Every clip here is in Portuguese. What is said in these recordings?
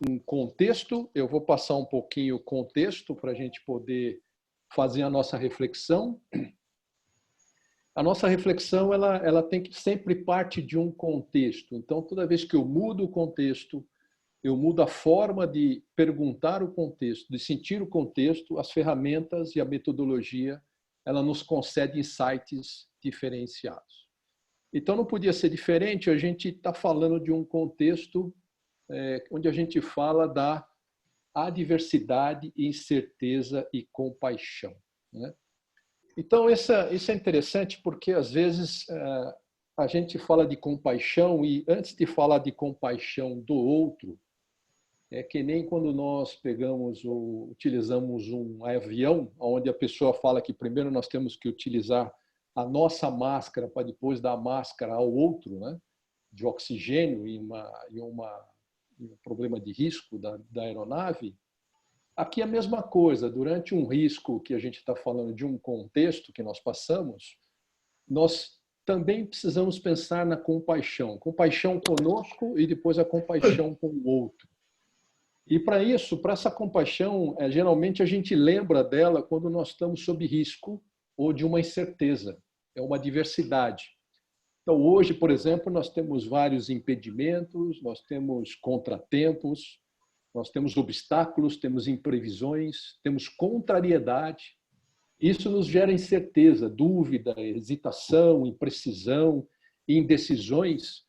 um contexto, eu vou passar um pouquinho o contexto para a gente poder fazer a nossa reflexão. A nossa reflexão ela tem que sempre parte de um contexto. Então, toda vez que eu mudo o contexto, eu mudo a forma de perguntar o contexto, de sentir o contexto, as ferramentas e a metodologia, ela nos concede insights diferenciados. Então, não podia ser diferente, a gente está falando de um contexto onde a gente fala da adversidade, incerteza e compaixão, né? Então, isso é interessante porque, às vezes, a gente fala de compaixão e, antes de falar de compaixão do outro, é que nem quando nós pegamos ou utilizamos um avião, onde a pessoa fala que primeiro nós temos que utilizar a nossa máscara para depois dar a máscara ao outro, né? De oxigênio e um problema de risco da aeronave. Aqui é a mesma coisa. Durante um risco que a gente está falando de um contexto que nós passamos, nós também precisamos pensar na compaixão. Compaixão conosco e depois a compaixão com o outro. E para isso, para essa compaixão, geralmente a gente lembra dela quando nós estamos sob risco ou de uma incerteza. É uma adversidade. Então, hoje, por exemplo, nós temos vários impedimentos, nós temos contratempos, nós temos obstáculos, temos imprevisões, temos contrariedade. Isso nos gera incerteza, dúvida, hesitação, imprecisão, indecisões.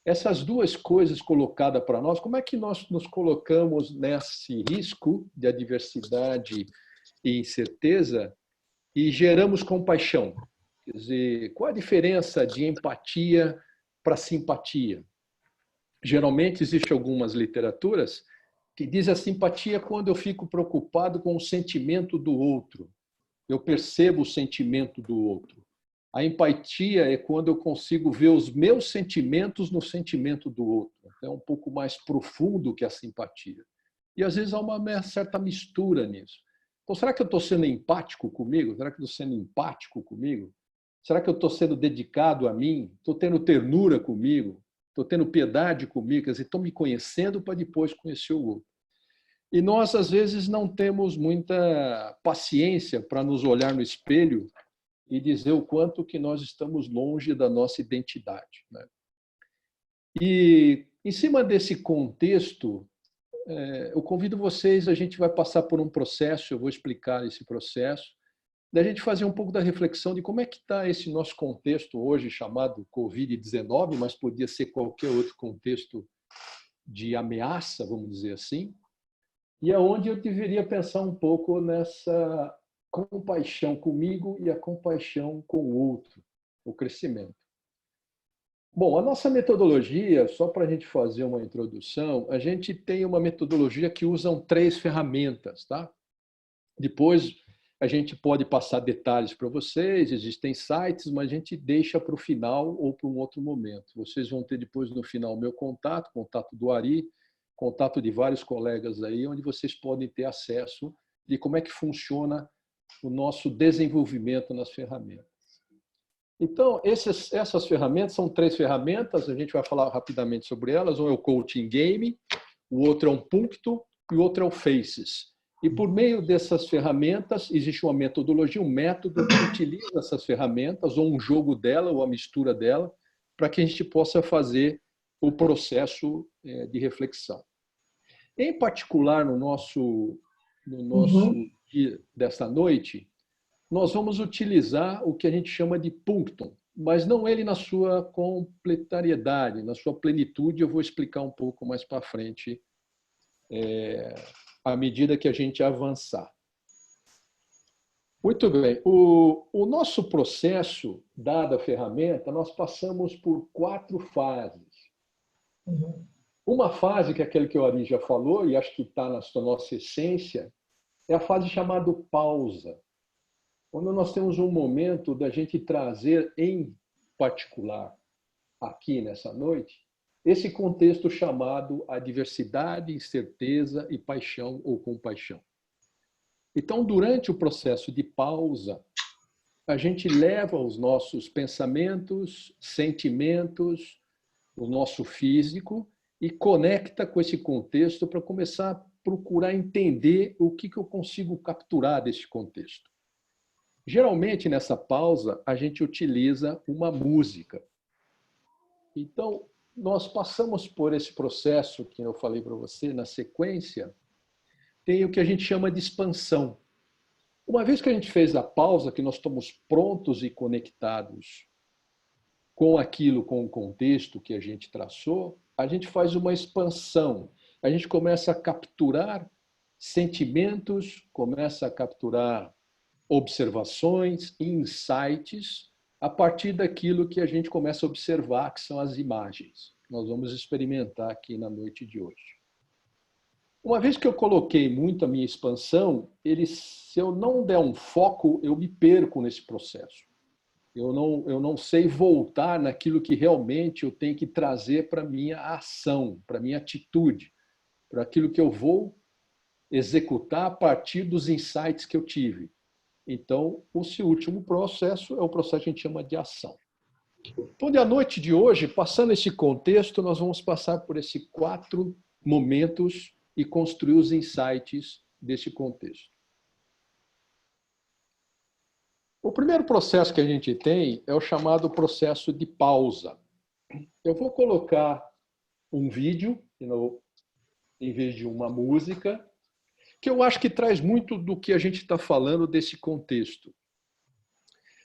Essas duas coisas colocadas para nós, como é que nós nos colocamos nesse risco de adversidade e incerteza e geramos compaixão? Quer dizer, qual a diferença de empatia para simpatia? Geralmente, existem algumas literaturas que diz a simpatia quando eu fico preocupado com o sentimento do outro. Eu percebo o sentimento do outro. A empatia é quando eu consigo ver os meus sentimentos no sentimento do outro. É um pouco mais profundo que a simpatia. E às vezes há uma certa mistura nisso. Então, será que eu estou sendo empático comigo? Será que eu estou sendo empático comigo? Será que eu estou sendo dedicado a mim? Estou tendo ternura comigo? Estou tendo piedade comigo? Quer dizer, estou me conhecendo para depois conhecer o outro. E nós, às vezes, não temos muita paciência para nos olhar no espelho e dizer o quanto que nós estamos longe da nossa identidade, né? E, em cima desse contexto, eu convido vocês, a gente vai passar por um processo, eu vou explicar esse processo, da gente fazer um pouco da reflexão de como é que está esse nosso contexto hoje, chamado Covid-19, mas podia ser qualquer outro contexto de ameaça, vamos dizer assim, e aonde eu deveria pensar um pouco nessa compaixão comigo e a compaixão com o outro, o crescimento. Bom, a nossa metodologia, só para a gente fazer uma introdução, a gente tem uma metodologia que usam 3 ferramentas, tá? Depois a gente pode passar detalhes para vocês, existem sites, mas a gente deixa para o final ou para um outro momento. Vocês vão ter depois no final o meu contato, contato do Ari, contato de vários colegas aí, onde vocês podem ter acesso de como é que funciona o nosso desenvolvimento nas ferramentas. Então, essas ferramentas são 3 ferramentas, a gente vai falar rapidamente sobre elas. Um é o Coaching Game, o outro é um Puncto e o outro é o Faces. E por meio dessas ferramentas, existe uma metodologia, um método que utiliza essas ferramentas, ou um jogo dela, ou a mistura dela, para que a gente possa fazer o processo de reflexão. Em particular, no nosso dia desta noite, nós vamos utilizar o que a gente chama de Punctum, mas não ele na sua completariedade, na sua plenitude. Eu vou explicar um pouco mais para frente, à medida que a gente avançar. Muito bem. O nosso processo, dada a ferramenta, nós passamos por 4 fases. Uma fase, que é aquela que o Ari já falou, e acho que está na nossa essência, é a fase chamada pausa, quando nós temos um momento da gente trazer, em particular, aqui nessa noite, esse contexto chamado adversidade, incerteza e paixão ou compaixão. Então, durante o processo de pausa, a gente leva os nossos pensamentos, sentimentos, o nosso físico, e conecta com esse contexto para começar a procurar entender o que eu consigo capturar desse contexto. Geralmente, nessa pausa, a gente utiliza uma música. Então, nós passamos por esse processo que eu falei para você, na sequência, tem o que a gente chama de expansão. Uma vez que a gente fez a pausa, que nós estamos prontos e conectados com aquilo, com o contexto que a gente traçou, a gente faz uma expansão. A gente começa a capturar sentimentos, começa a capturar observações, insights, a partir daquilo que a gente começa a observar, que são as imagens. Nós vamos experimentar aqui na noite de hoje. Uma vez que eu coloquei muito a minha expansão, se eu não der um foco, eu me perco nesse processo. Eu não sei voltar naquilo que realmente eu tenho que trazer para a minha ação, para a minha atitude, para aquilo que eu vou executar a partir dos insights que eu tive. Então, esse último processo é o processo que a gente chama de ação. Então, na noite de hoje, passando esse contexto, nós vamos passar por esses 4 momentos e construir os insights desse contexto. O primeiro processo que a gente tem é o chamado processo de pausa. Eu vou colocar um vídeo, em vez de uma música, que eu acho que traz muito do que a gente está falando desse contexto.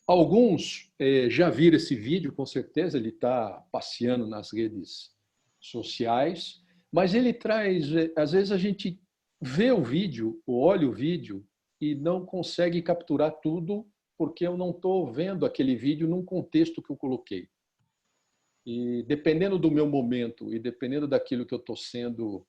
Alguns já viram esse vídeo, com certeza, ele está passeando nas redes sociais, mas ele traz, às vezes a gente vê o vídeo, olha o vídeo e não consegue capturar tudo porque eu não estou vendo aquele vídeo num contexto que eu coloquei. E dependendo do meu momento e dependendo daquilo que eu estou sendo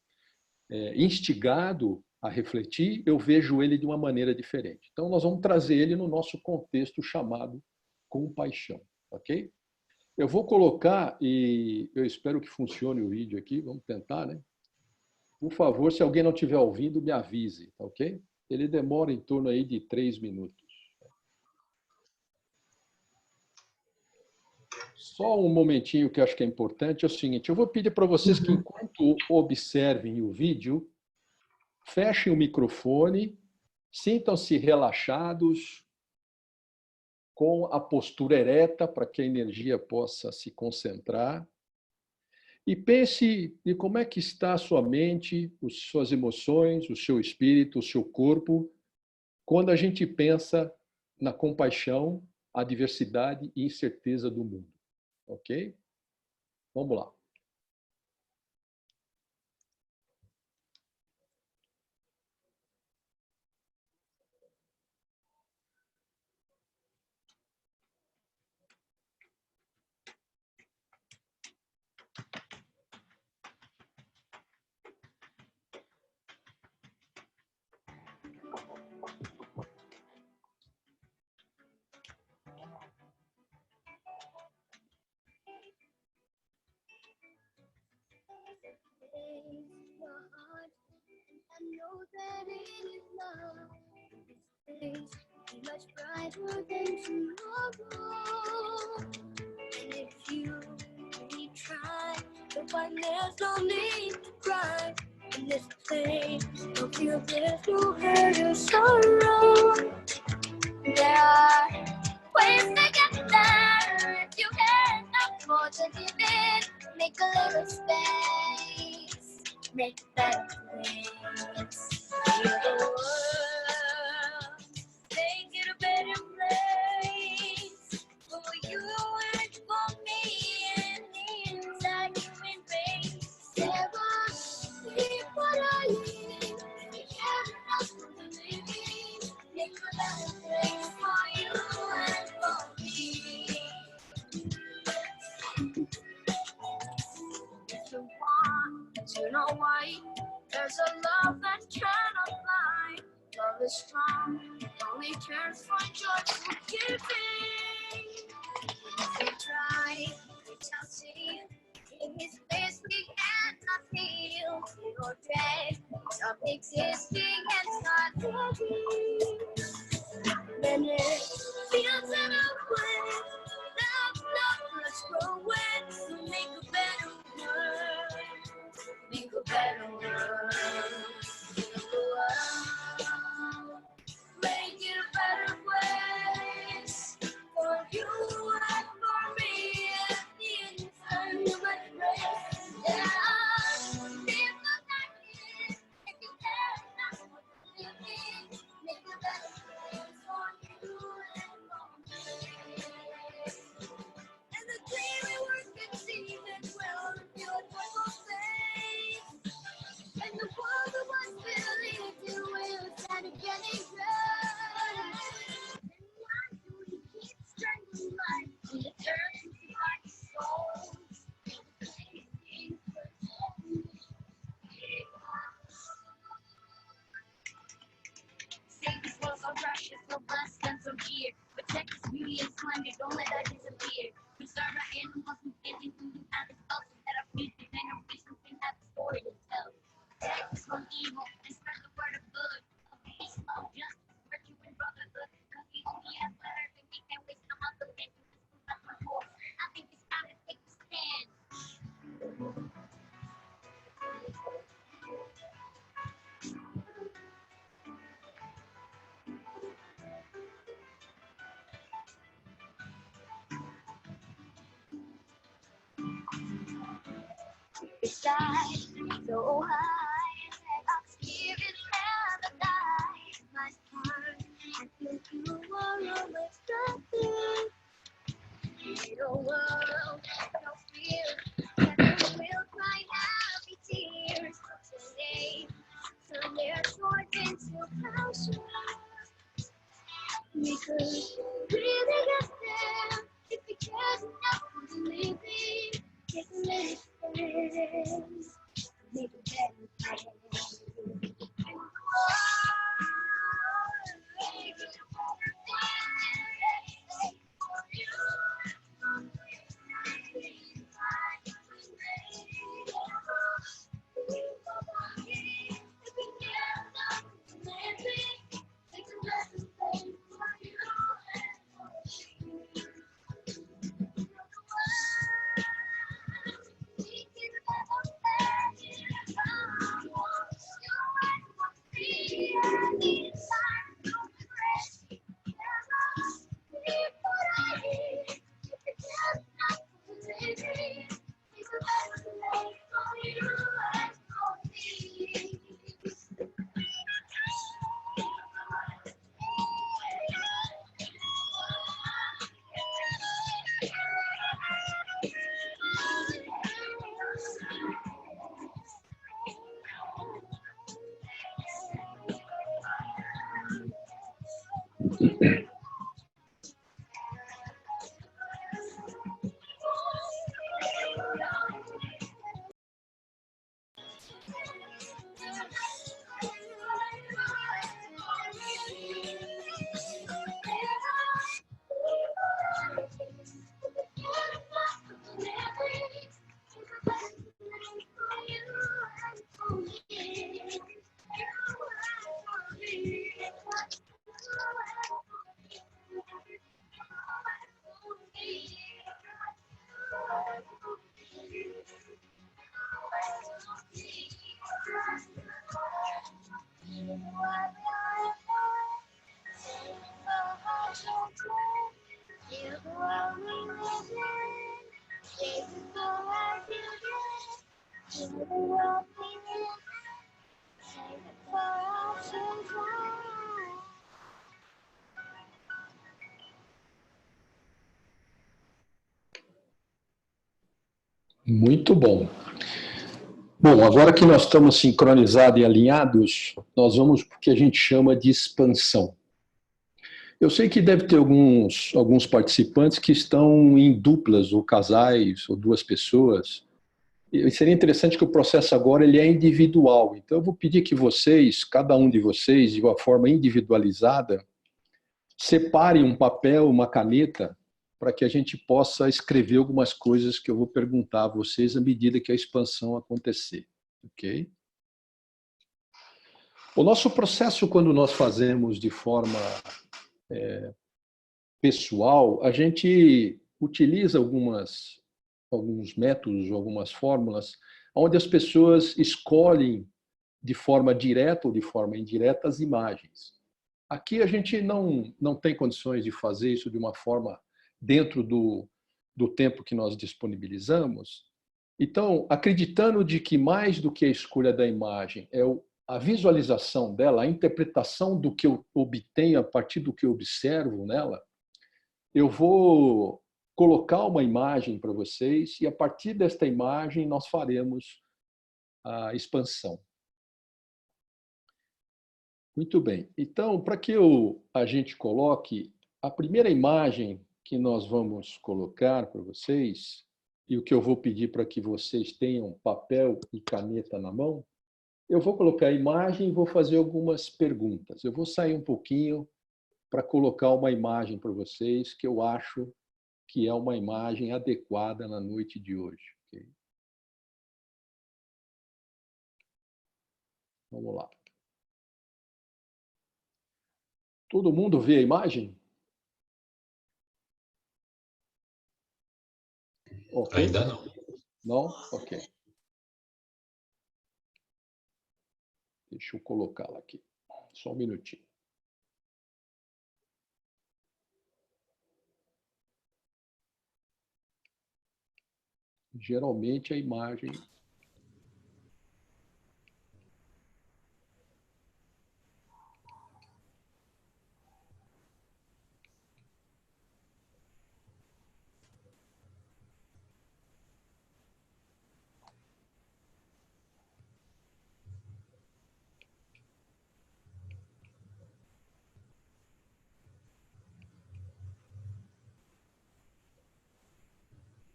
instigado a refletir, eu vejo ele de uma maneira diferente. Então, nós vamos trazer ele no nosso contexto chamado compaixão, ok? Eu vou colocar, e eu espero que funcione o vídeo aqui, vamos tentar, né? Por favor, se alguém não estiver ouvindo, me avise, tá ok? Ele demora em torno aí de 3 minutos. Só um momentinho que eu acho que é importante, é o seguinte, eu vou pedir para vocês que, enquanto observem o vídeo, fechem o microfone, sintam-se relaxados, com a postura ereta, para que a energia possa se concentrar. E pense em como é que está a sua mente, as suas emoções, o seu espírito, o seu corpo, quando a gente pensa na compaixão, a diversidade e incerteza do mundo. Ok? Vamos lá. Much brighter than tomorrow. And if you really try to find, there's no need to cry in this place. Don't feel there's no hurt or sorrow. There are ways to get there if you can't afford to give in. Make a little space, make a better place. Feel the world. Make it a better place for you and for me, and the inside you embrace. Never leave what I live. Enough for the living. Make a better place for you and for me. If you want to know why, there's a love that cannot lie. Love is strong, only cares for joyful giving. If you try, reach out to you. In His face we cannot feel your dread. Stop existing and start living. Then it feels in a way. Love, let's grow it to make a better world. The sky so high that our spirits never die. My heart, I think you are always something. No world, no fear, heaven will cry happy tears. Someday our swords into passion. We could really get there if we cared enough for living. Take a little space, make a better place. Muito bom. Bom, agora que nós estamos sincronizados e alinhados, nós vamos para o que a gente chama de expansão. Eu sei que deve ter alguns participantes que estão em duplas, ou casais, ou duas pessoas. E seria interessante que o processo agora ele é individual. Então, eu vou pedir que vocês, cada um de vocês, de uma forma individualizada, separe um papel, uma caneta, para que a gente possa escrever algumas coisas que eu vou perguntar a vocês à medida que a expansão acontecer. Ok? O nosso processo, quando nós fazemos de forma pessoal, a gente utiliza alguns métodos, algumas fórmulas, onde as pessoas escolhem de forma direta ou de forma indireta as imagens. Aqui a gente não tem condições de fazer isso de uma forma dentro do tempo que nós disponibilizamos. Então, acreditando de que mais do que a escolha da imagem é a visualização dela, a interpretação do que eu obtenho a partir do que eu observo nela, eu vou colocar uma imagem para vocês e a partir desta imagem nós faremos a expansão. Muito bem. Então, para que a gente coloque a primeira imagem que nós vamos colocar para vocês, e o que eu vou pedir para que vocês tenham papel e caneta na mão, eu vou colocar a imagem e vou fazer algumas perguntas. Eu vou sair um pouquinho para colocar uma imagem para vocês que eu acho que é uma imagem adequada na noite de hoje. Okay? Vamos lá. Todo mundo vê a imagem? Ok? Ainda não. Não? Ok. Deixa eu colocá-la aqui. Só um minutinho. Geralmente a imagem...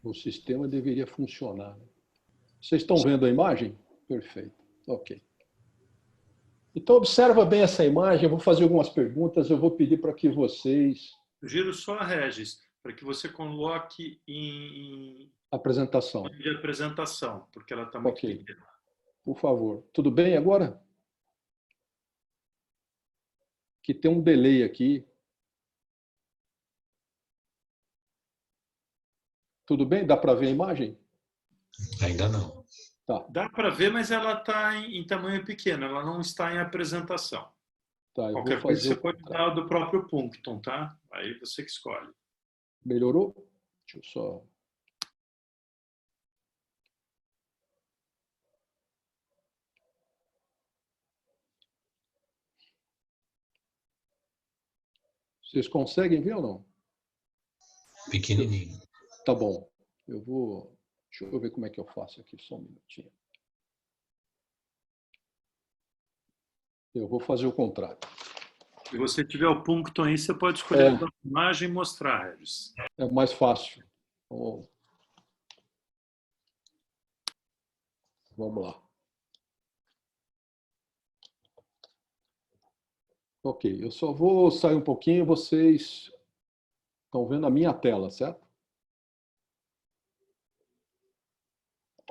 O sistema deveria funcionar, né? Vocês estão vendo a imagem? Perfeito. Ok. Então, observa bem essa imagem. Eu vou fazer algumas perguntas. Eu vou pedir para que vocês... Sugiro só, Regis, para que você coloque em Apresentação. de apresentação, porque ela está muito Ok. pequena. Por favor. Tudo bem agora? Que tem um delay aqui. Tudo bem? Dá para ver a imagem? Ainda não. Tá. Dá para ver, mas ela está em tamanho pequeno, ela não está em apresentação. Tá, eu vou Qualquer coisa fazer você o pode contrário. dar do próprio Puncton, tá? Aí você que escolhe. Melhorou? Deixa eu só... Vocês conseguem ver ou não? Pequenininho. Tá bom. Eu vou... Deixa eu ver como é que eu faço aqui. Só um minutinho. Eu vou fazer o contrário. Se você tiver o Puncton aí, você pode escolher a própria imagem e mostrar, Regis. É mais fácil. Vamos lá. Ok, eu só vou sair um pouquinho. Vocês estão vendo a minha tela, certo?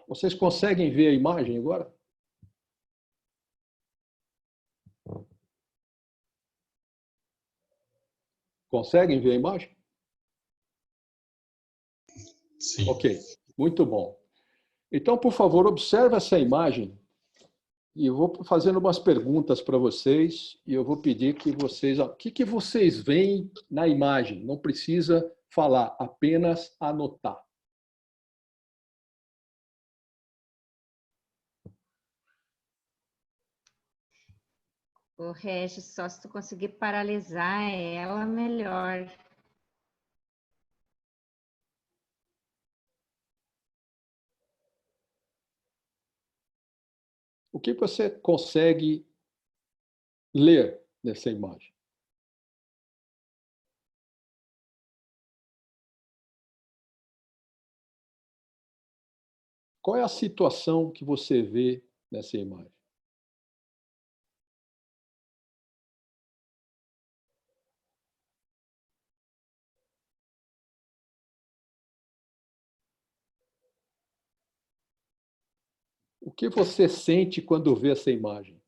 Vocês conseguem ver a imagem agora? Conseguem ver a imagem? Sim. Ok, muito bom. Então, por favor, observe essa imagem e eu vou fazendo umas perguntas para vocês e eu vou pedir que vocês... O que vocês veem na imagem? Não precisa falar, apenas anotar. O Regis, só se tu conseguir paralisar ela, melhor. O que você consegue ler nessa imagem? Qual é a situação que você vê nessa imagem? O que você sente quando vê essa imagem?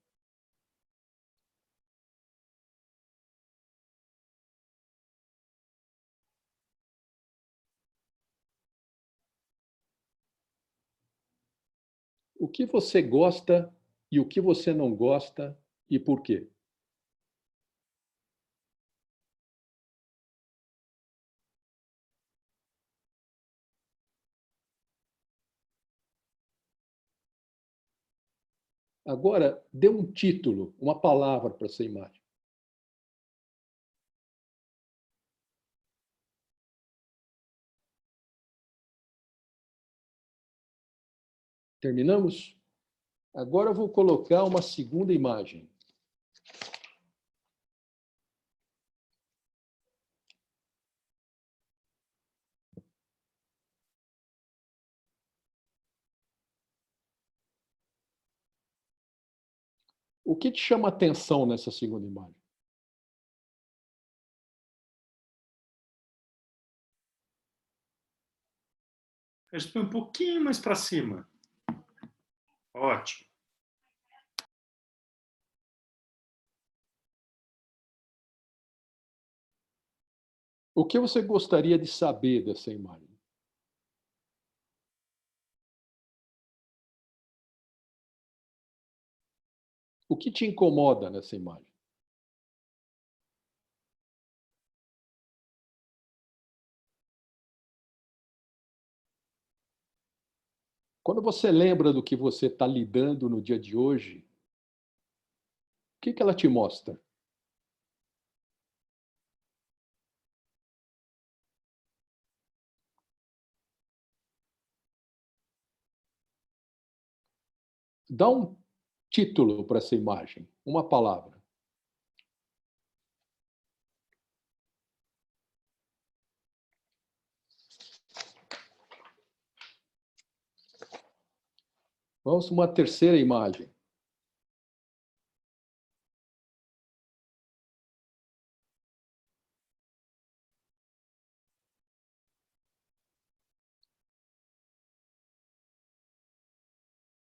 O que você gosta e o que você não gosta e por quê? Agora, dê um título, uma palavra para essa imagem. Terminamos? Agora eu vou colocar uma segunda imagem. O que te chama atenção nessa segunda imagem? Regis, põe um pouquinho mais para cima. Ótimo. O que você gostaria de saber dessa imagem? O que te incomoda nessa imagem? Quando você lembra do que você está lidando no dia de hoje, o que ela te mostra? Dá um título para essa imagem, uma palavra. Vamos para uma terceira imagem.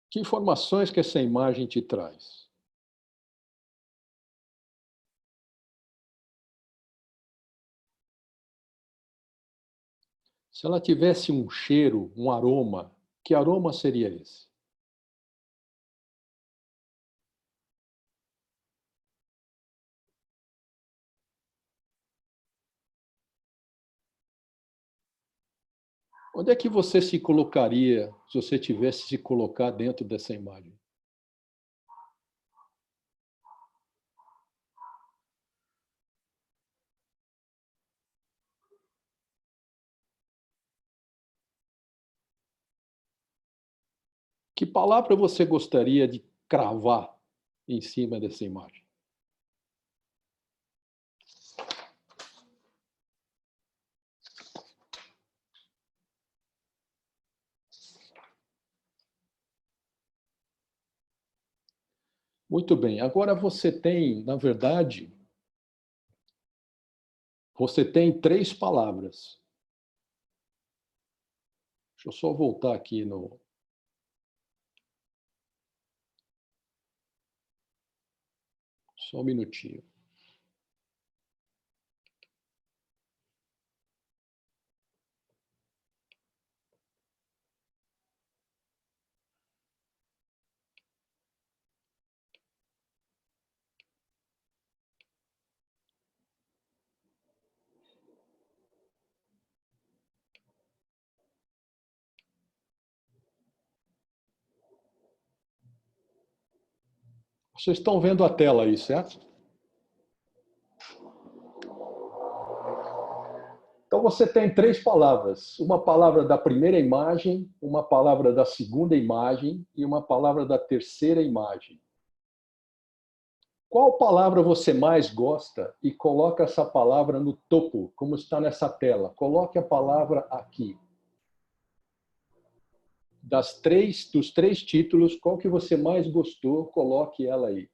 Que informações que essa imagem te traz? Se ela tivesse um cheiro, um aroma, que aroma seria esse? Onde é que você se colocaria se você tivesse se colocar dentro dessa imagem? Que palavra você gostaria de cravar em cima dessa imagem? Muito bem. Agora você tem, na verdade, você tem 3 palavras. Deixa eu só voltar aqui no... Só um minutinho. Vocês estão vendo a tela aí, certo? Então você tem 3 palavras. Uma palavra da primeira imagem, uma palavra da segunda imagem e uma palavra da terceira imagem. Qual palavra você mais gosta e coloca essa palavra no topo, como está nessa tela? Coloque a palavra aqui. Dos 3 títulos, qual que você mais gostou, coloque ela aí.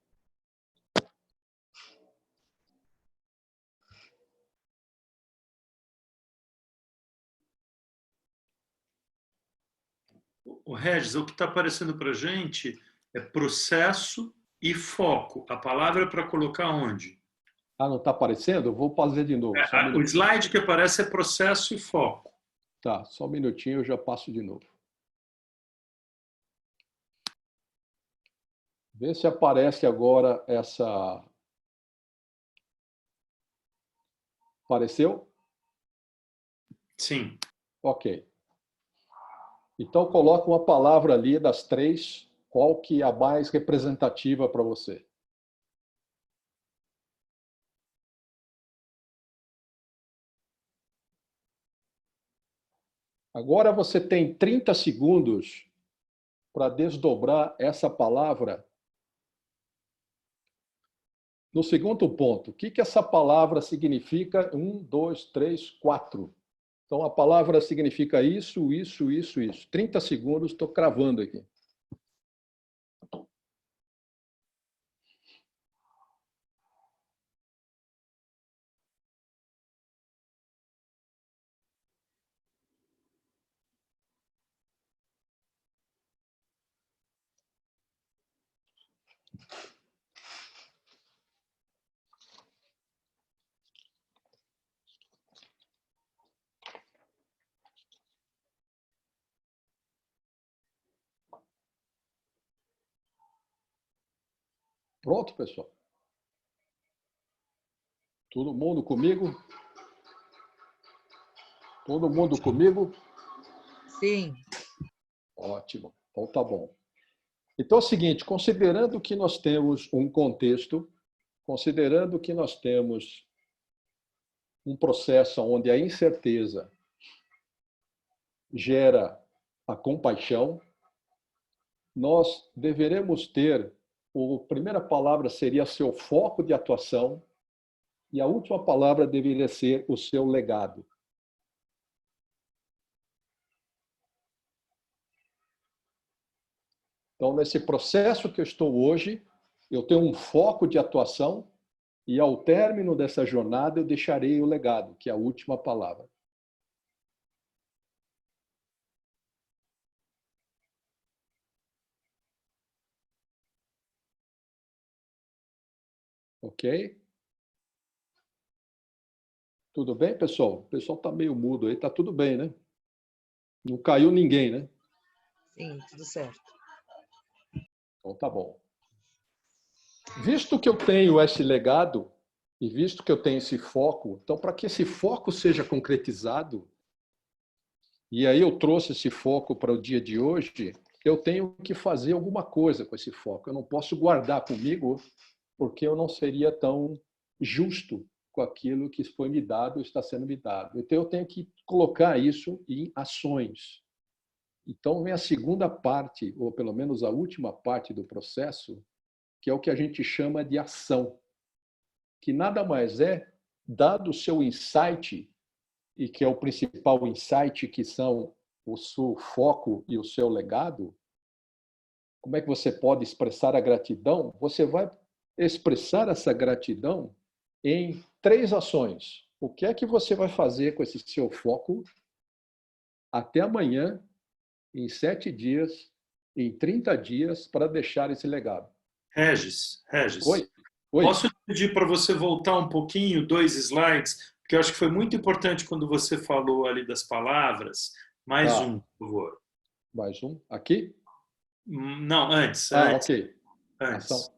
O Regis, o que está aparecendo para a gente é processo e foco. A palavra é para colocar onde? Ah, não está aparecendo? Eu vou fazer de novo. Só um O minutinho. slide que aparece é processo e foco. Tá, só um minutinho, eu já passo de novo. Vê se aparece agora essa... Apareceu? Sim. Ok. Então, coloca uma palavra ali das 3, qual que é a mais representativa para você? Agora você tem 30 segundos para desdobrar essa palavra no segundo ponto. O que essa palavra significa? 1, 2, 3, 4. Então, a palavra significa isso, isso, isso, isso. 30 segundos, estou cravando aqui. Pronto, pessoal? Todo mundo comigo? Todo mundo comigo? Sim. Ótimo. Então tá bom. Então é o seguinte, considerando que nós temos um contexto, considerando que nós temos um processo onde a incerteza gera a compaixão, nós deveremos ter, a primeira palavra seria seu foco de atuação e a última palavra deveria ser o seu legado. Então, nesse processo que eu estou hoje, eu tenho um foco de atuação e, ao término dessa jornada, eu deixarei o legado, que é a última palavra. Ok? Tudo bem, pessoal? O pessoal está meio mudo aí, está tudo bem, né? Não caiu ninguém, né? Sim, tudo certo. Então tá bom. Visto que eu tenho esse legado e visto que eu tenho esse foco, então para que esse foco seja concretizado, e aí eu trouxe esse foco para o dia de hoje, eu tenho que fazer alguma coisa com esse foco. Eu não posso guardar comigo, porque eu não seria tão justo com aquilo que foi me dado, está sendo me dado. Então eu tenho que colocar isso em ações. Então vem a segunda parte, ou pelo menos a última parte do processo, que é o que a gente chama de ação, que nada mais é, dado o seu insight, e que é o principal insight, que são o seu foco e o seu legado, como é que você pode expressar a gratidão? Você vai expressar essa gratidão em 3 ações. O que é que você vai fazer com esse seu foco até amanhã, em 7 dias, em 30 dias, para deixar esse legado? Regis, Oi? Oi? posso te pedir para você voltar um pouquinho, 2 slides, porque eu acho que foi muito importante quando você falou ali das palavras. Mais Tá. um, por favor. Mais um. Aqui? Não, antes. Ok. Antes. Ação.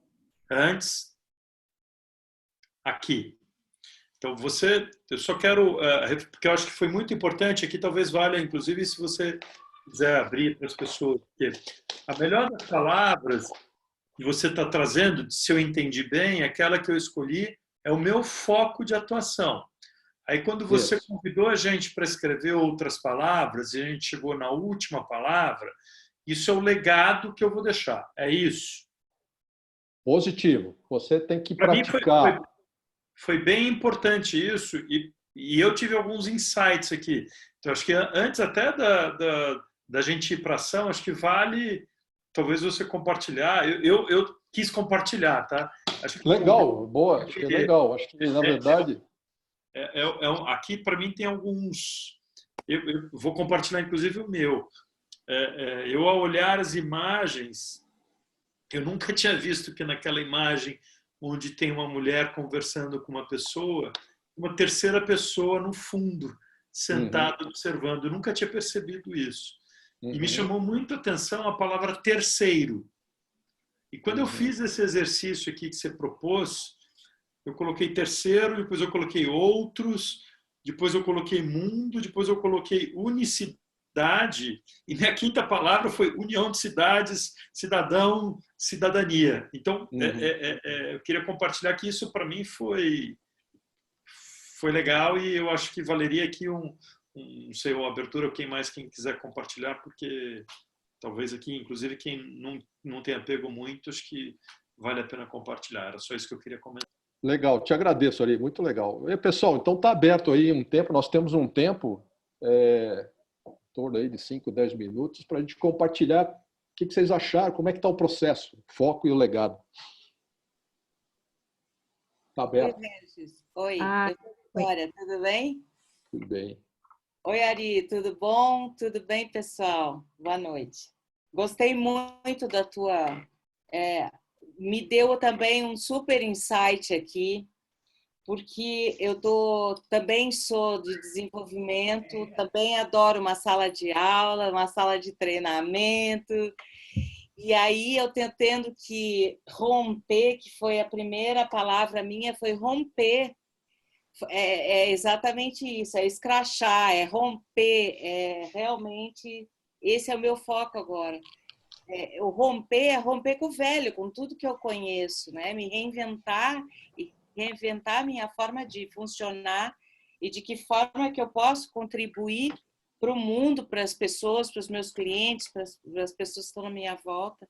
Antes. Aqui. Então, eu só quero, porque eu acho que foi muito importante, aqui talvez valha, inclusive, se você quiser abrir para as pessoas, porque a melhor das palavras que você está trazendo, se eu entendi bem, aquela que eu escolhi, é o meu foco de atuação. Aí, quando você Isso. convidou a gente para escrever outras palavras, e a gente chegou na última palavra, isso é o legado que eu vou deixar. É isso. Positivo. Você tem que Para mim, praticar. foi bem importante isso, e eu tive alguns insights aqui. Então, acho que antes até da gente ir para a ação, acho que vale talvez você compartilhar. Eu quis compartilhar, tá? Acho que Legal, boa, acho que é legal. Acho que, na verdade... aqui, para mim, tem alguns... Eu vou compartilhar, inclusive, o meu. Eu, ao olhar as imagens, eu nunca tinha visto que naquela imagem onde tem uma mulher conversando com uma pessoa, uma terceira pessoa no fundo, sentada observando. Eu nunca tinha percebido isso. E me chamou muito a atenção a palavra terceiro. E quando eu fiz esse exercício aqui que você propôs, eu coloquei terceiro, depois eu coloquei outros, depois eu coloquei mundo, depois eu coloquei unicidade, e minha quinta palavra foi união de cidades, cidadão, cidadania. Então, eu queria compartilhar que isso, para mim, foi legal, e eu acho que valeria aqui não sei, uma abertura, quem quiser compartilhar, porque talvez aqui, inclusive, quem não tenha pego muito, acho que vale a pena compartilhar. Era só isso que eu queria comentar. Legal, te agradeço, Ari, muito legal. E, pessoal, então está aberto aí um tempo, nós temos um tempo, em torno aí de 5, 10 minutos, para a gente compartilhar o que vocês acharam, como é que está o processo, o foco e o legado. Está aberto. Oi, Regis. Oi, Ah, eu sou a Vitória, tudo bem? Tudo bem. Oi, Ari, tudo bom? Tudo bem, pessoal? Boa noite. Gostei muito da tua... me deu também um super insight aqui, porque também sou de desenvolvimento, também adoro uma sala de aula, uma sala de treinamento, E aí eu tendo que romper, que foi a primeira palavra minha, foi romper. É exatamente isso, é escrachar, é romper, realmente esse é o meu foco agora. O romper é romper com o velho, com tudo que eu conheço, né? Me reinventar e reinventar a minha forma de funcionar e de que forma que eu posso contribuir para o mundo, para as pessoas, para os meus clientes, para as pessoas que estão na minha volta.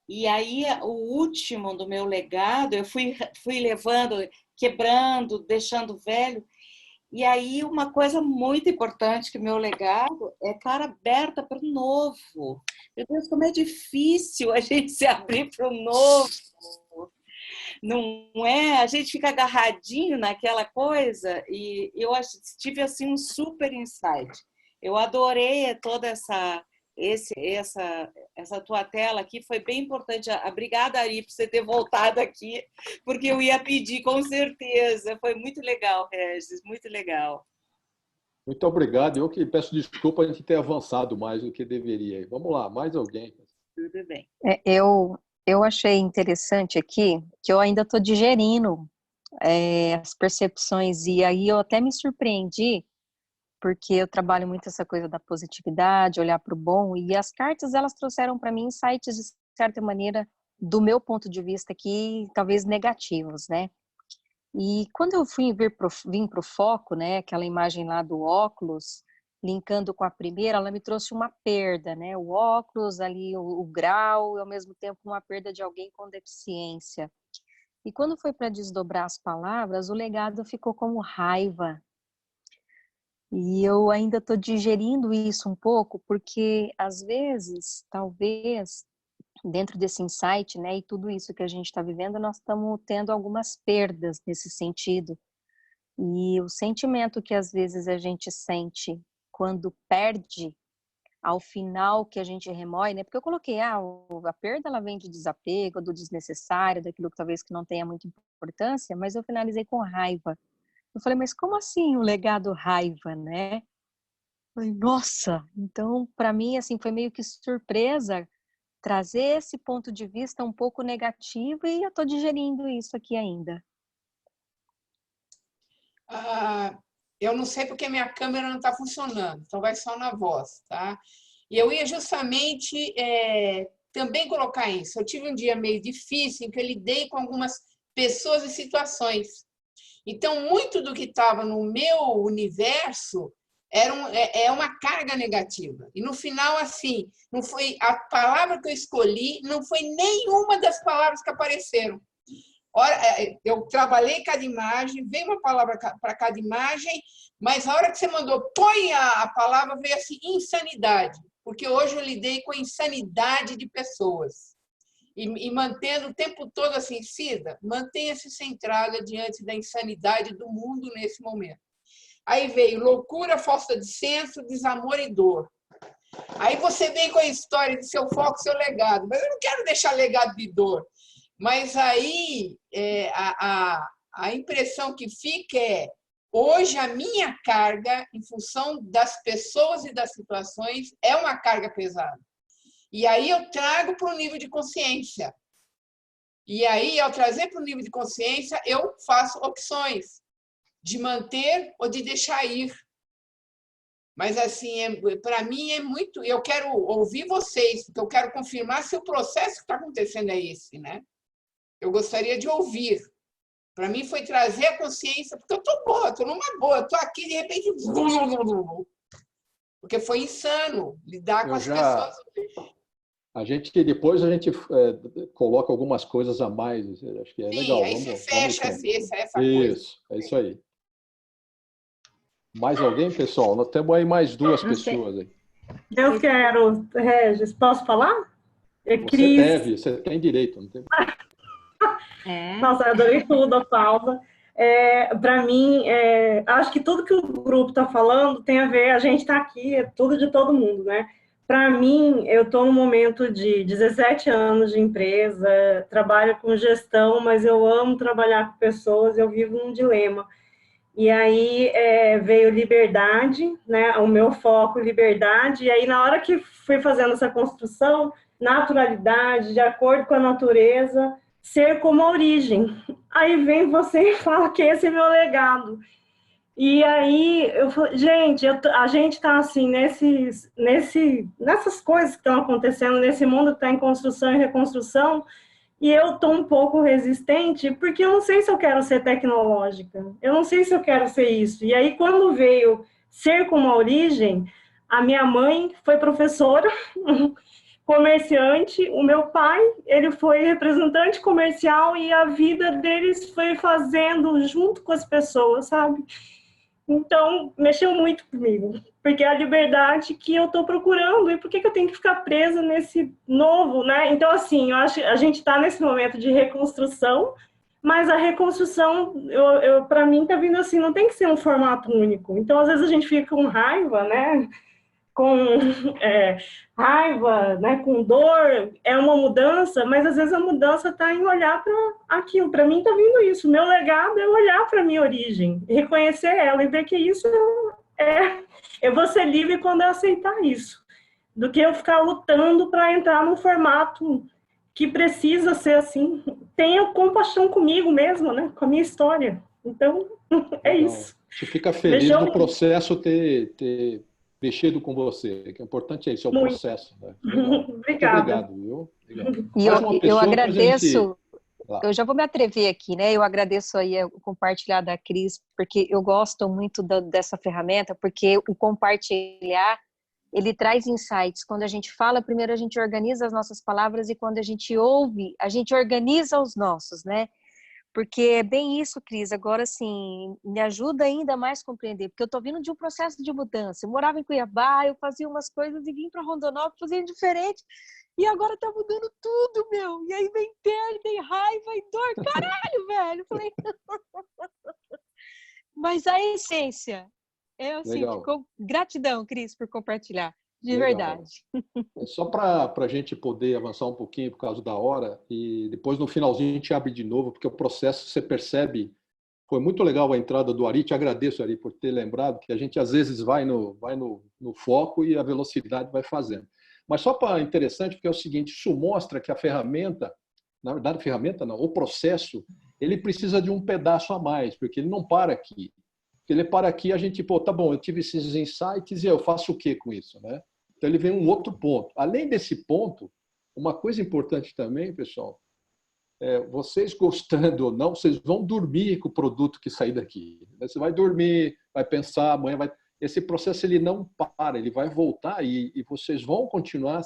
E aí, o último do meu legado, eu fui levando, quebrando, deixando velho. E aí, uma coisa muito importante que meu legado é cara aberta para o novo. Meu Deus, como é difícil a gente se abrir para o novo. Não é? A gente fica agarradinho naquela coisa e eu tive assim um super insight. Eu adorei toda essa tua tela aqui, foi bem importante. Obrigada, Ari, por você ter voltado aqui, porque eu ia pedir com certeza. Foi muito legal, Regis, muito legal. Muito obrigado. Eu que peço desculpa a gente ter avançado mais do que deveria. Vamos lá, mais alguém? Tudo bem. Eu achei interessante aqui que eu ainda estou digerindo as percepções, e aí eu até me surpreendi, porque eu trabalho muito essa coisa da positividade, olhar para o bom, e as cartas elas trouxeram para mim insights, de certa maneira, do meu ponto de vista aqui, talvez negativos, né? E quando eu vim para o foco, né, aquela imagem lá do óculos, linkando com a primeira, ela me trouxe uma perda, né? O óculos ali, o grau, e ao mesmo tempo uma perda de alguém com deficiência. E quando foi para desdobrar as palavras, o legado ficou como raiva. E eu ainda estou digerindo isso um pouco, porque às vezes, talvez, dentro desse insight, né, e tudo isso que a gente está vivendo, nós estamos tendo algumas perdas nesse sentido. E o sentimento que às vezes a gente sente quando perde, ao final que a gente remói, né? Porque eu coloquei, a perda ela vem de desapego, do desnecessário, daquilo que talvez que não tenha muita importância, mas eu finalizei com raiva. Eu falei, mas como assim o legado raiva, né? Eu falei, nossa, então para mim assim foi meio que surpresa trazer esse ponto de vista um pouco negativo e eu estou digerindo isso aqui ainda. Eu não sei porque minha câmera não está funcionando, então vai só na voz, tá? E eu ia justamente também colocar isso. Eu tive um dia meio difícil em que eu lidei com algumas pessoas e situações. Então, muito do que estava no meu universo é uma carga negativa. E no final, assim, não foi a palavra que eu escolhi, não foi nenhuma das palavras que apareceram. Eu trabalhei cada imagem, veio uma palavra para cada imagem, mas a hora que você mandou, põe a palavra, veio assim, insanidade. Porque hoje eu lidei com a insanidade de pessoas. E mantendo o tempo todo assim, Cida, mantenha-se centrada diante da insanidade do mundo nesse momento. Aí veio loucura, falta de senso, desamor e dor. Aí você vem com a história de seu foco, seu legado. Mas eu não quero deixar legado de dor. Mas aí a impressão que fica é, hoje a minha carga, em função das pessoas e das situações, é uma carga pesada. E aí eu trago para o nível de consciência. E aí, ao trazer para o nível de consciência, eu faço opções de manter ou de deixar ir. Mas, assim, para mim é muito... Eu quero ouvir vocês, porque eu quero confirmar se o processo que está acontecendo é esse, né? Eu gostaria de ouvir. Para mim foi trazer a consciência, porque eu estou boa, estou numa boa, estou aqui, de repente... Porque foi insano lidar com as pessoas... Depois a gente coloca algumas coisas a mais. Acho que é legal. Aí você fecha essa coisa. Isso, é isso aí. Mais alguém, pessoal? Nós temos aí mais duas pessoas aí. Eu quero, Regis, posso falar? Você tem direito. Não tem... Nossa, eu adorei tudo a pausa. Para mim, acho que tudo que o grupo está falando tem a ver, a gente está aqui, é tudo de todo mundo, né? Para mim, eu estou num momento de 17 anos de empresa, trabalho com gestão, mas eu amo trabalhar com pessoas, eu vivo num dilema. E aí veio liberdade, né? O meu foco, liberdade, e aí na hora que fui fazendo essa construção, naturalidade, de acordo com a natureza, ser como a origem. Aí vem você e fala que esse é meu legado. E aí, eu falo, gente, a gente está assim, nessas coisas que estão acontecendo, nesse mundo que está em construção e reconstrução, e eu estou um pouco resistente, porque eu não sei se eu quero ser tecnológica, eu não sei se eu quero ser isso. E aí, quando veio ser como a origem, a minha mãe foi professora, comerciante, o meu pai, ele foi representante comercial e a vida deles foi fazendo junto com as pessoas, sabe? Então, mexeu muito comigo, porque é a liberdade que eu estou procurando, e por que eu tenho que ficar presa nesse novo, né? Então, assim, eu acho que a gente está nesse momento de reconstrução, mas a reconstrução, para mim, está vindo assim, não tem que ser um formato único. Então, às vezes a gente fica com raiva, né? Com raiva, né, com dor, é uma mudança, mas às vezes a mudança está em olhar para aquilo. Para mim está vindo isso. Meu legado é olhar para a minha origem, reconhecer ela e ver que isso eu vou ser livre quando eu aceitar isso, do que eu ficar lutando para entrar num formato que precisa ser assim. Tenha compaixão comigo mesmo, né, com a minha história. Então, é Legal. isso. A gente fica feliz Mexeu no processo ter mexido com você. O que é importante é isso, é o muito. processo. Né? Legal. Muito Obrigada. obrigado, viu? Legal. E Mais uma eu pessoa pra gente... agradeço, Lá. eu já vou me atrever aqui, né? Eu agradeço aí o compartilhar da Cris, porque eu gosto muito dessa ferramenta, porque o compartilhar, ele traz insights. Quando a gente fala, primeiro a gente organiza as nossas palavras, e quando a gente ouve, a gente organiza os nossos, né? Porque é bem isso, Cris. Agora, assim, me ajuda ainda mais a compreender, porque eu estou vindo de um processo de mudança. Eu morava em Cuiabá, eu fazia umas coisas e vim para Rondonópolis fazendo diferente. E agora tá mudando tudo, meu. E aí vem perda, e raiva, e dor. Caralho, velho. Eu falei... Mas a essência é assim, Legal. ficou... Gratidão, Cris, por compartilhar. De Legal. verdade. Só para a gente poder avançar um pouquinho por causa da hora, e depois no finalzinho a gente abre de novo, porque o processo, você percebe, foi muito legal a entrada do Ari, te agradeço, Ari, por ter lembrado que a gente às vezes vai no foco e a velocidade vai fazendo. Mas só para interessante, porque é o seguinte, isso mostra que a ferramenta, na verdade a ferramenta não, o processo, ele precisa de um pedaço a mais, porque ele não para aqui. Porque ele para aqui, a gente, pô, tá bom, eu tive esses insights e eu faço o que com isso, né? Então, ele vem um outro ponto. Além desse ponto, uma coisa importante também, pessoal, vocês gostando ou não, vocês vão dormir com o produto que sair daqui. Você vai dormir, vai pensar, amanhã vai... Esse processo ele não para, ele vai voltar e vocês vão continuar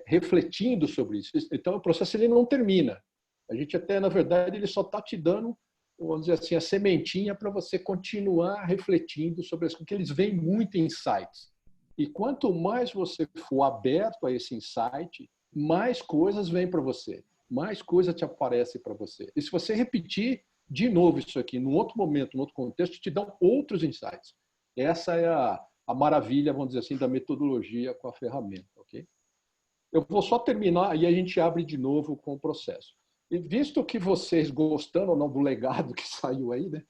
refletindo sobre isso. Então, o processo ele não termina. A gente até, na verdade, ele só está te dando, vamos dizer assim, a sementinha para você continuar refletindo sobre isso, porque eles vêm muito insights. E quanto mais você for aberto a esse insight, mais coisas vêm para você, mais coisa te aparece para você. E se você repetir de novo isso aqui, num outro momento, num outro contexto, te dão outros insights. Essa é a maravilha, vamos dizer assim, da metodologia com a ferramenta, ok? Eu vou só terminar e a gente abre de novo com o processo. E visto que vocês gostando ou não do legado que saiu aí, né?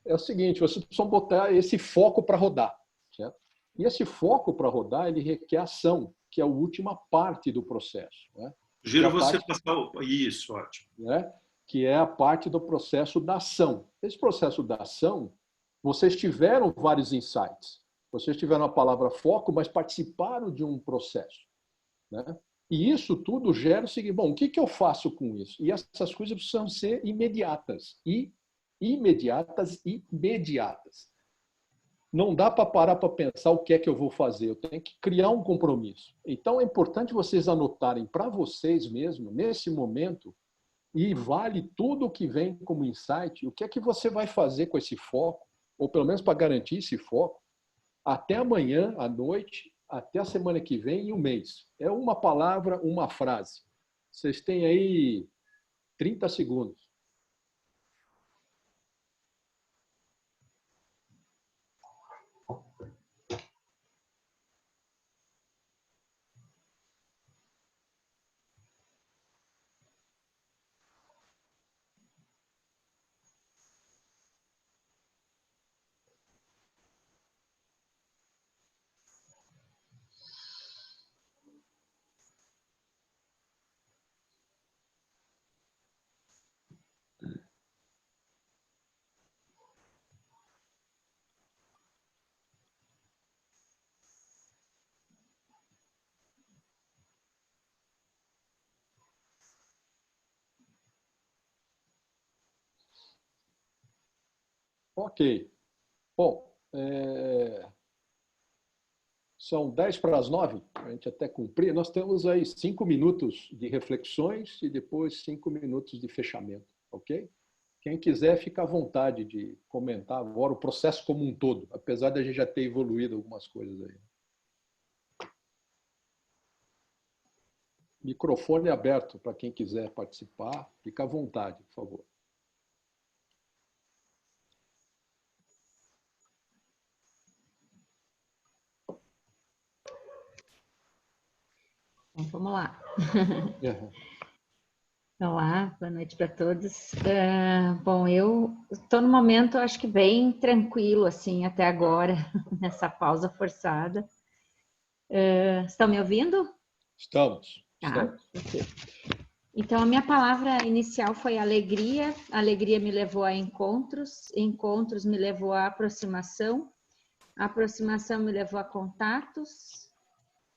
É o seguinte, vocês precisam botar esse foco para rodar, certo? E esse foco para rodar, ele requer ação, que é a última parte do processo. Né? Giro você passar isso, ótimo. Né? Que é a parte do processo da ação. Esse processo da ação, vocês tiveram vários insights. Vocês tiveram a palavra foco, mas participaram de um processo. Né? E isso tudo gera o seguinte, bom, o que eu faço com isso? E essas coisas precisam ser imediatas. Imediatas. Não dá para parar para pensar o que é que eu vou fazer. Eu tenho que criar um compromisso. Então, é importante vocês anotarem para vocês mesmo, nesse momento, e vale tudo o que vem como insight, o que é que você vai fazer com esse foco, ou pelo menos para garantir esse foco, até amanhã, à noite, até a semana que vem e um mês. É uma palavra, uma frase. Vocês têm aí 30 segundos. Ok. Bom, são 8:50, a gente até cumprir. Nós temos aí 5 minutos de reflexões e depois 5 minutos de fechamento, ok? Quem quiser, fica à vontade de comentar agora o processo como um todo, apesar de a gente já ter evoluído algumas coisas aí. Microfone aberto para quem quiser participar. Fica à vontade, por favor. Então, vamos lá. Olá, boa noite para todos. Bom, eu estou no momento, acho que bem tranquilo, assim, até agora, nessa pausa forçada. Estão me ouvindo? Estamos. Ok. Então, a minha palavra inicial foi alegria. A alegria me levou a encontros. Encontros me levou a aproximação. A aproximação me levou a contatos.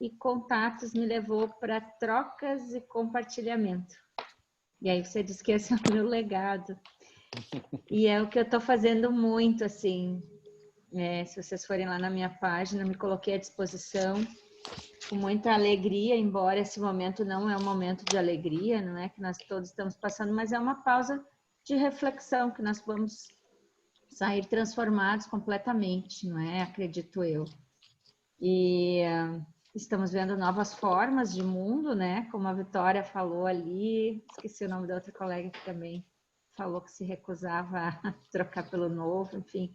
E contatos me levou para trocas e compartilhamento. E aí você disse que esse é o meu legado. E é o que eu estou fazendo muito, assim. Se vocês forem lá na minha página, me coloquei à disposição com muita alegria, embora esse momento não é um momento de alegria, não é que nós todos estamos passando, mas é uma pausa de reflexão, que nós vamos sair transformados completamente, não é? Acredito eu. E estamos vendo novas formas de mundo, né? Como a Vitória falou ali, esqueci o nome da outra colega que também falou que se recusava a trocar pelo novo, enfim.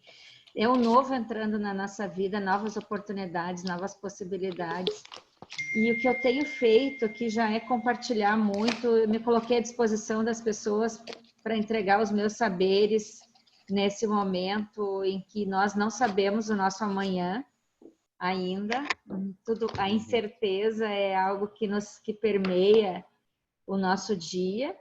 É o novo entrando na nossa vida, novas oportunidades, novas possibilidades. E o que eu tenho feito aqui já é compartilhar muito, eu me coloquei à disposição das pessoas para entregar os meus saberes nesse momento em que nós não sabemos o nosso amanhã, ainda, a incerteza é algo que permeia o nosso dia,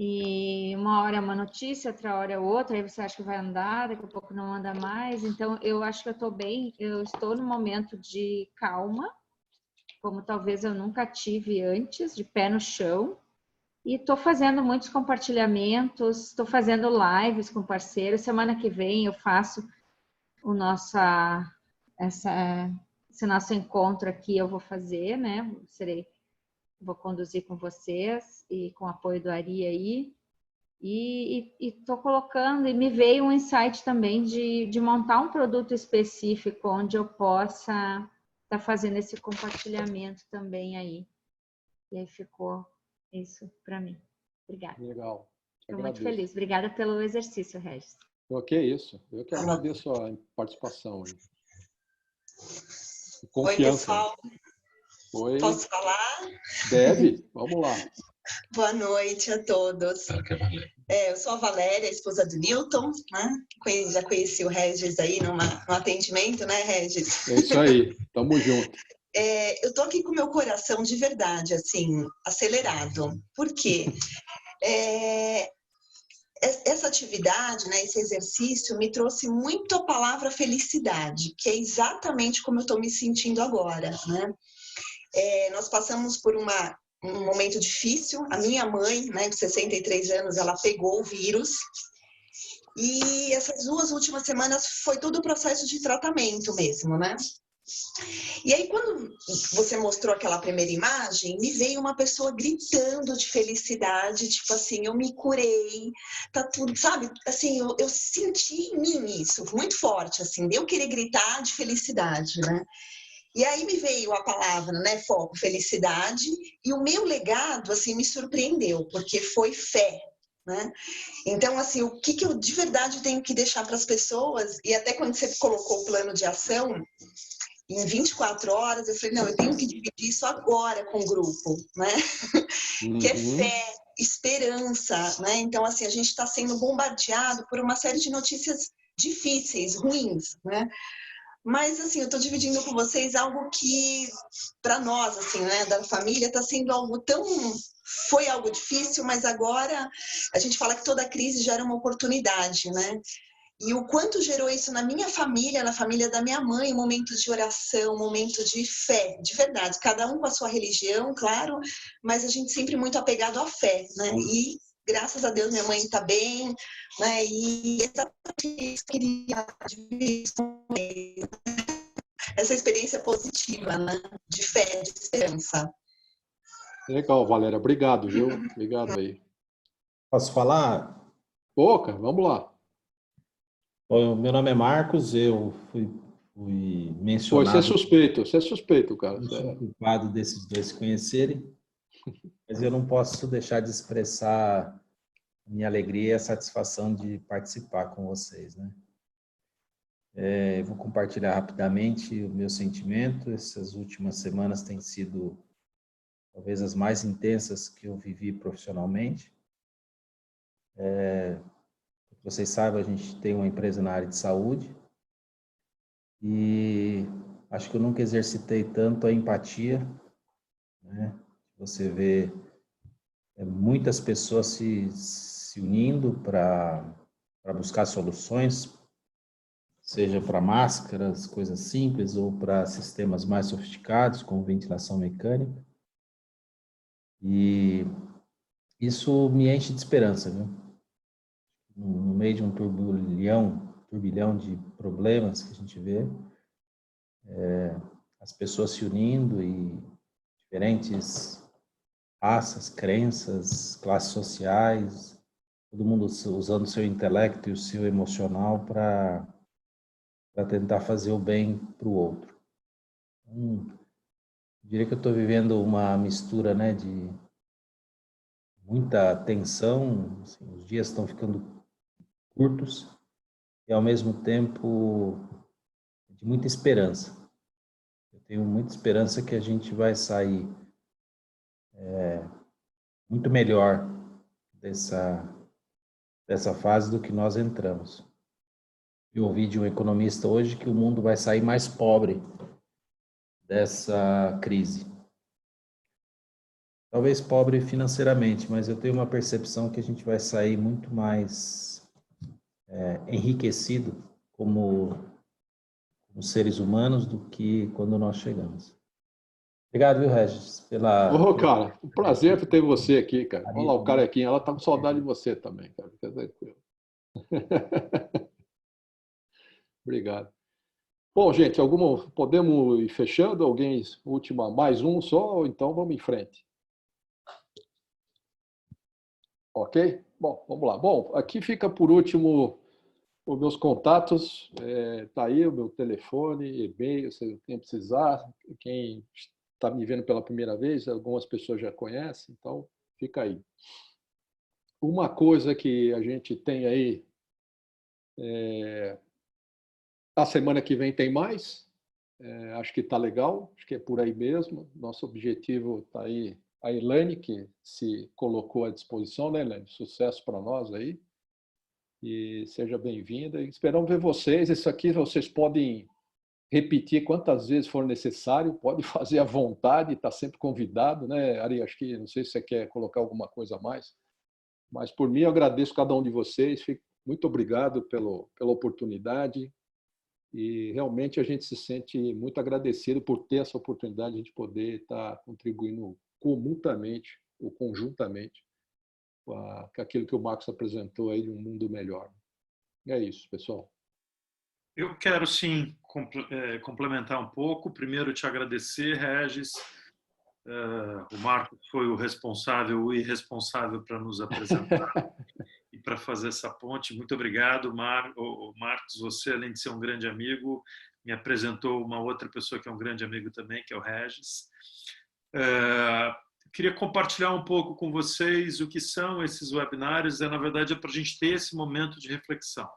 e uma hora é uma notícia, outra hora é outra, aí você acha que vai andar, daqui a pouco não anda mais, então eu acho que eu estou bem, eu estou num momento de calma, como talvez eu nunca tive antes, de pé no chão, e estou fazendo muitos compartilhamentos, estou fazendo lives com parceiros, semana que vem eu faço esse nosso encontro aqui eu vou fazer, né? Vou conduzir com vocês e com o apoio do Ari aí. E estou colocando, e me veio um insight também de montar um produto específico onde eu possa estar fazendo esse compartilhamento também aí. E aí ficou isso para mim. Obrigada. Legal. Estou muito feliz. Obrigada pelo exercício, Regis. Que isso. Eu que agradeço a participação. Oi, pessoal. Oi. Posso falar? Deve. Vamos lá. Boa noite a todos. Eu sou a Valéria, esposa do Newton, né? Já conheci o Regis aí no atendimento, né, Regis? É isso aí. Tamo junto. Eu tô aqui com o meu coração de verdade, assim, acelerado. Por quê? Essa atividade, né, esse exercício me trouxe muito a palavra felicidade, que é exatamente como eu estou me sentindo agora, né? Nós passamos por um momento difícil. A minha mãe, né, de 63 anos, ela pegou o vírus. E essas 2 últimas semanas foi todo o processo de tratamento mesmo, né? E aí, quando você mostrou aquela primeira imagem, me veio uma pessoa gritando de felicidade, tipo assim, eu me curei, tá tudo, sabe? Assim, eu senti em mim isso, muito forte, assim, de eu querer gritar de felicidade, né? E aí me veio a palavra, né, foco, felicidade, e o meu legado, assim, me surpreendeu, porque foi fé, né? Então, assim, o que eu de verdade tenho que deixar para as pessoas, e até quando você colocou o plano de ação, em 24 horas, eu falei, não, eu tenho que dividir isso agora com o grupo, né? Que é fé, esperança, né? Então, assim, a gente está sendo bombardeado por uma série de notícias difíceis, ruins, né? Mas, assim, eu estou dividindo com vocês algo que, para nós, assim, né, da família, está sendo algo tão... Foi algo difícil, mas agora a gente fala que toda crise gera uma oportunidade, né? E o quanto gerou isso na minha família, na família da minha mãe, momentos de oração, momentos de fé, de verdade. Cada um com a sua religião, claro, mas a gente sempre muito apegado à fé, né? E graças a Deus minha mãe está bem, né? E exatamente isso que eu queria dividir com vocês. Essa experiência positiva, né? De fé, de esperança. Legal, Valéria. Obrigado, viu? Obrigado aí. Posso falar? Ô, cara, vamos lá. O meu nome é Marcos, eu fui mencionado. Você é suspeito, cara. Eu sou culpado desses dois se conhecerem, mas eu não posso deixar de expressar minha alegria e a satisfação de participar com vocês, né? Eu vou compartilhar rapidamente o meu sentimento. Essas últimas semanas têm sido talvez as mais intensas que eu vivi profissionalmente. Vocês sabem, a gente tem uma empresa na área de saúde e acho que eu nunca exercitei tanto a empatia, né? Você vê muitas pessoas se unindo para buscar soluções, seja para máscaras, coisas simples, ou para sistemas mais sofisticados, como ventilação mecânica. E isso me enche de esperança, viu? No meio de um turbilhão de problemas que a gente vê, as pessoas se unindo e diferentes raças, crenças, classes sociais, todo mundo usando o seu intelecto e o seu emocional para tentar fazer o bem para o outro. Eu diria que eu estou vivendo uma mistura, né, de muita tensão, assim, os dias estão ficando curtos e, ao mesmo tempo, de muita esperança. Eu tenho muita esperança que a gente vai sair muito melhor dessa fase do que nós entramos. Eu ouvi de um economista hoje que o mundo vai sair mais pobre dessa crise. Talvez pobre financeiramente, mas eu tenho uma percepção que a gente vai sair muito mais enriquecido como seres humanos do que quando nós chegamos. Obrigado, viu, Regis, Ô, cara, um prazer ter você aqui, cara. Olha lá o carequinha, ela tá com saudade de você também, cara. Fica tranquilo. Obrigado. Bom, gente, podemos ir fechando? Alguém, mais um só, ou então vamos em frente? Ok? Bom, vamos lá. Bom, aqui fica por último os meus contatos. Tá aí o meu telefone, e-mail, se quem precisar. Quem está me vendo pela primeira vez, algumas pessoas já conhecem, então fica aí. Uma coisa que a gente tem aí, a semana que vem tem mais, acho que está legal, acho que é por aí mesmo. Nosso objetivo está aí, a Elaine, que se colocou à disposição, né, Elaine? Sucesso para nós aí. E seja bem-vinda. Esperamos ver vocês. Isso aqui vocês podem repetir quantas vezes for necessário, pode fazer à vontade, está sempre convidado, né, Ari? Acho que, não sei se você quer colocar alguma coisa a mais, mas por mim eu agradeço cada um de vocês, muito obrigado pela oportunidade e realmente a gente se sente muito agradecido por ter essa oportunidade de a gente poder estar contribuindo conjuntamente com aquilo que o Marcos apresentou aí de um mundo melhor. É isso, pessoal. Eu quero, sim, complementar um pouco. Primeiro, te agradecer, Regis. O Marcos foi o responsável, o irresponsável para nos apresentar e para fazer essa ponte. Muito obrigado, Marcos. Você, além de ser um grande amigo, me apresentou uma outra pessoa que é um grande amigo também, que é o Regis. Queria compartilhar um pouco com vocês o que são esses webinários. Na verdade, é para a gente ter esse momento de reflexão.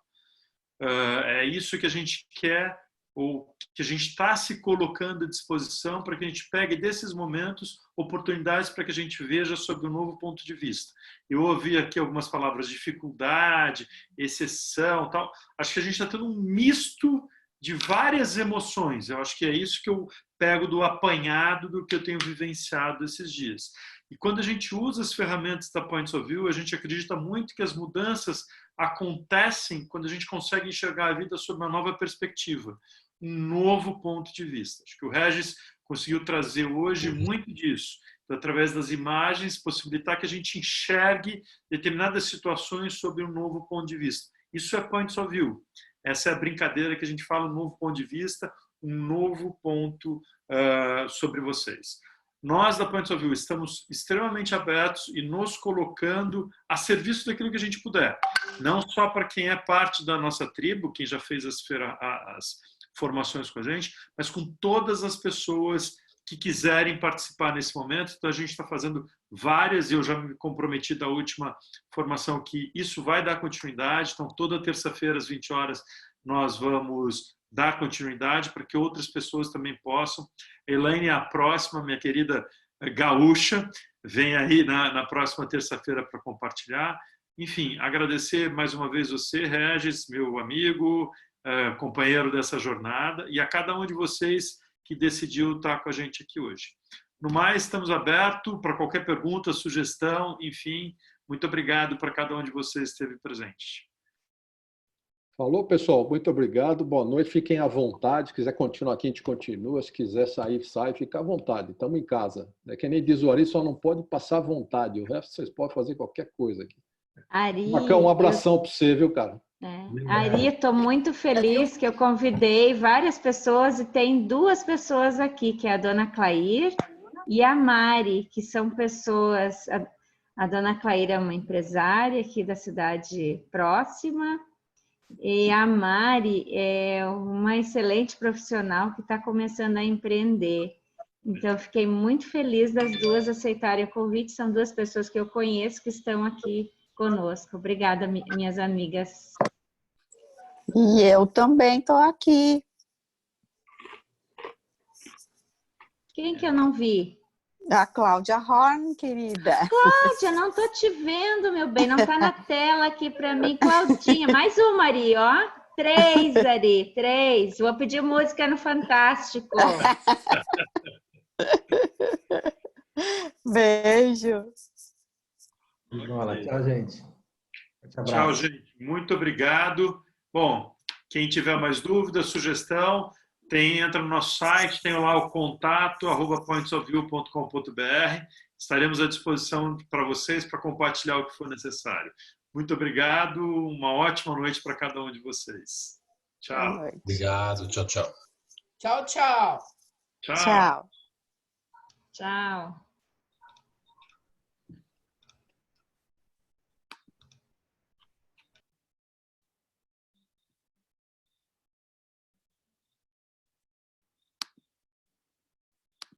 É isso que a gente quer, ou que a gente está se colocando à disposição para que a gente pegue desses momentos oportunidades para que a gente veja sob um novo ponto de vista. Eu ouvi aqui algumas palavras, dificuldade, exceção, tal. Acho que a gente está tendo um misto de várias emoções. Eu acho que é isso que eu pego do apanhado do que eu tenho vivenciado esses dias. E quando a gente usa as ferramentas da Points of View, a gente acredita muito que as mudanças acontecem quando a gente consegue enxergar a vida sob uma nova perspectiva, um novo ponto de vista. Acho que o Regis conseguiu trazer hoje muito disso. através das imagens, possibilitar que a gente enxergue determinadas situações sob um novo ponto de vista. Isso é Points of View. Essa é a brincadeira que a gente fala, um novo ponto de vista, um novo ponto sobre vocês. Nós, da Points of View, estamos extremamente abertos e nos colocando a serviço daquilo que a gente puder. Não só para quem é parte da nossa tribo, quem já fez as formações com a gente, mas com todas as pessoas que quiserem participar nesse momento. Então, a gente está fazendo várias, e eu já me comprometi da última formação que isso vai dar continuidade. Então, toda terça-feira, às 20 horas, nós vamos dar continuidade para que outras pessoas também possam. Elaine, a próxima, minha querida gaúcha, vem aí na próxima terça-feira para compartilhar. Enfim, agradecer mais uma vez você, Regis, meu amigo, companheiro dessa jornada, e a cada um de vocês que decidiu estar com a gente aqui hoje. No mais, estamos abertos para qualquer pergunta, sugestão, enfim. Muito obrigado para cada um de vocês que esteve presente. Falou, pessoal. Muito obrigado. Boa noite. Fiquem à vontade. Se quiser continuar aqui, a gente continua. Se quiser sair, sai. Fica à vontade. Estamos em casa. É que nem diz o Ari, só não pode passar vontade. O resto vocês podem fazer qualquer coisa aqui. Ari, Marcão, um abração para você, viu, cara? Ari, estou muito feliz que eu convidei várias pessoas e tem 2 pessoas aqui, que é a dona Clair e a Mari, que são pessoas... A dona Clair é uma empresária aqui da cidade próxima e a Mari é uma excelente profissional que está começando a empreender. Então, fiquei muito feliz das 2 aceitarem o convite. São 2 pessoas que eu conheço que estão aqui conosco. Obrigada, minhas amigas. E eu também estou aqui. Quem que eu não vi? A Cláudia Horn, querida. Cláudia, não estou te vendo, meu bem. Não está na tela aqui para mim. Claudinha, mais uma, Ari, ó. 3, Ari, 3. Vou pedir música no Fantástico. Beijo. Tchau, gente. Tchau, gente. Muito obrigado. Bom, quem tiver mais dúvidas, sugestão, entra no nosso site, tem lá o contato, @pointsofview.com.br. Estaremos à disposição para vocês para compartilhar o que for necessário. Muito obrigado. Uma ótima noite para cada um de vocês. Tchau. Obrigado. Tchau, tchau. Tchau, tchau. Tchau. Tchau.